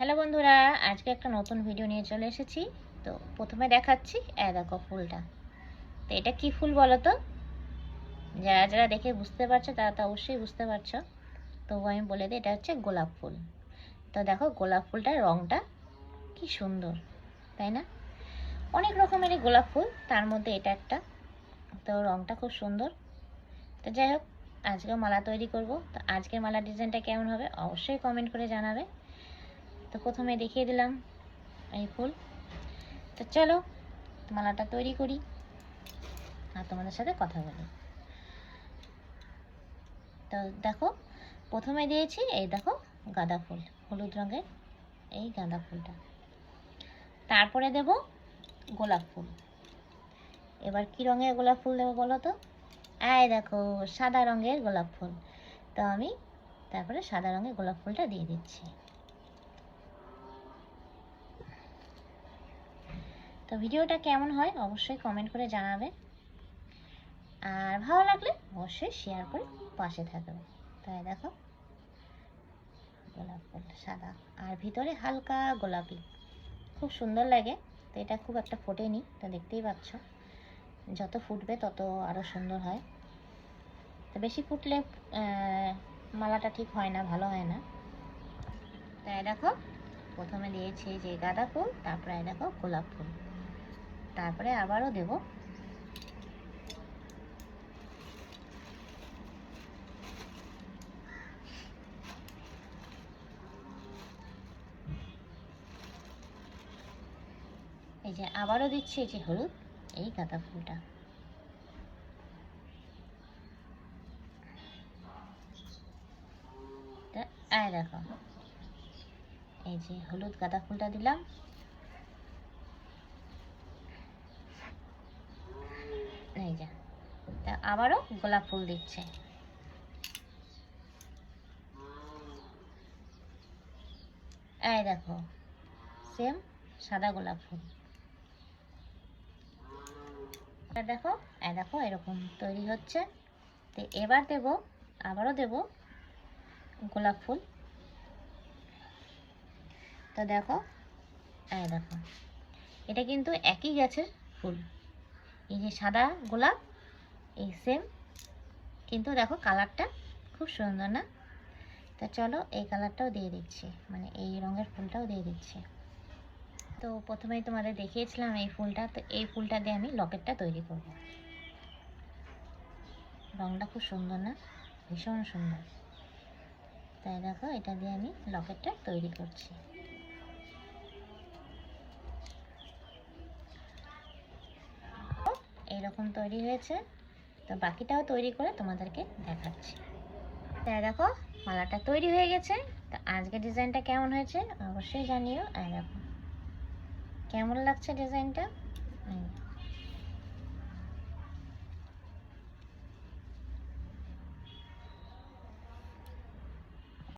Hello বন্ধুরা, আজকে একটা নতুন ভিডিও নিয়ে চলে এসেছি। তো প্রথমে দেখাচ্ছি দেখো ফুলটা। তো এটা কি ফুল বলো তো? যারা যারা দেখে বুঝতে পারছো তারা তো অবশ্যই বুঝতে পারছো। তবু আমি বলে দিই, এটা হচ্ছে গোলাপ ফুল। তো দেখো গোলাপ ফুলটার রঙটা কি সুন্দর, তাই না? অনেক রকমেরই গোলাপ ফুল, তার মধ্যে এটা একটা। তো রঙটা খুব সুন্দর। তো যাই হোক, আজকে মালা তৈরি করব। তো আজকের মালা ডিজাইনটা কেমন হবে অবশ্যই কমেন্ট করে জানাবে। তো প্রথমে দেখিয়ে দিলাম এই ফুল। তো চলো মালাটা তৈরি করি আর তোমাদের সাথে কথা বলি। তো দেখো, প্রথমে দিয়েছি এই দেখো গাঁদা ফুল, হলুদ রঙের এই গাঁদা ফুলটা। তারপরে দেব গোলাপ ফুল। এবার কি রঙের গোলাপ ফুল দেবো বলো তো? এই দেখো সাদা রঙের গোলাপ ফুল। তো আমি তারপরে সাদা রঙের গোলাপ ফুলটা দিয়ে দিচ্ছি। তো ভিডিওটা কেমন হয় অবশ্যই কমেন্ট করে জানাবে, আর ভালো লাগলে অবশ্যই শেয়ার করে পাশে থাকবে। তাই দেখো গোলাপ ফুল সাদা আর ভিতরে হালকা গোলাপি, খুব সুন্দর লাগে। তো এটা খুব একটা ফোটেনি, তো দেখতেই পাচ্ছ। যত ফুটবে তত আরও সুন্দর হয়। তো বেশি ফুটলে মালাটা ঠিক হয় না, ভালো হয় না। তাই দেখো প্রথমে দিয়েছি যে গাঁদা ফুল, তারপরে দেখো গোলাপ ফুল, তারপরে আবারও দেব এই যে, আবারও দিচ্ছি এই যে হলুদ এই গাঁদা ফুলটা। দেখো এই যে হলুদ গাঁদা ফুলটা দিলাম। এই যে, তা আবারও গোলাপ ফুল দিচ্ছে। এই দেখো সেম সাদা গোলাপ ফুল। দেখো দেখো এরকম তৈরি হচ্ছে। তো এবার দেব, আবারও দেব গোলাপ ফুল। তো দেখো দেখো এটা কিন্তু একই গাছের ফুল, এই যে সাদা গোলাপ এই সেম, কিন্তু দেখো কালারটা খুব সুন্দর না? তা চলো এই কালারটাও দিয়ে দিচ্ছি, মানে এই রঙের ফুলটাও দিয়ে দিচ্ছি। তো প্রথমেই তোমাদের দেখিয়েছিলাম এই ফুলটা। তো এই ফুলটা দিয়ে আমি লকেটটা তৈরি করব। রঙটা খুব সুন্দর না? ভীষণ সুন্দর। তাই দেখো এটা দিয়ে আমি লকেটটা তৈরি করছি। এইরকম তৈরি হয়েছে। তো বাকিটাও তৈরি করে তোমাদেরকে দেখাচ্ছি। তাই দেখো মালাটা তৈরি হয়ে গেছে। তো আজকের ডিজাইনটা কেমন হয়েছে অবশ্যই জানিও। দেখো কেমন লাগছে ডিজাইনটা।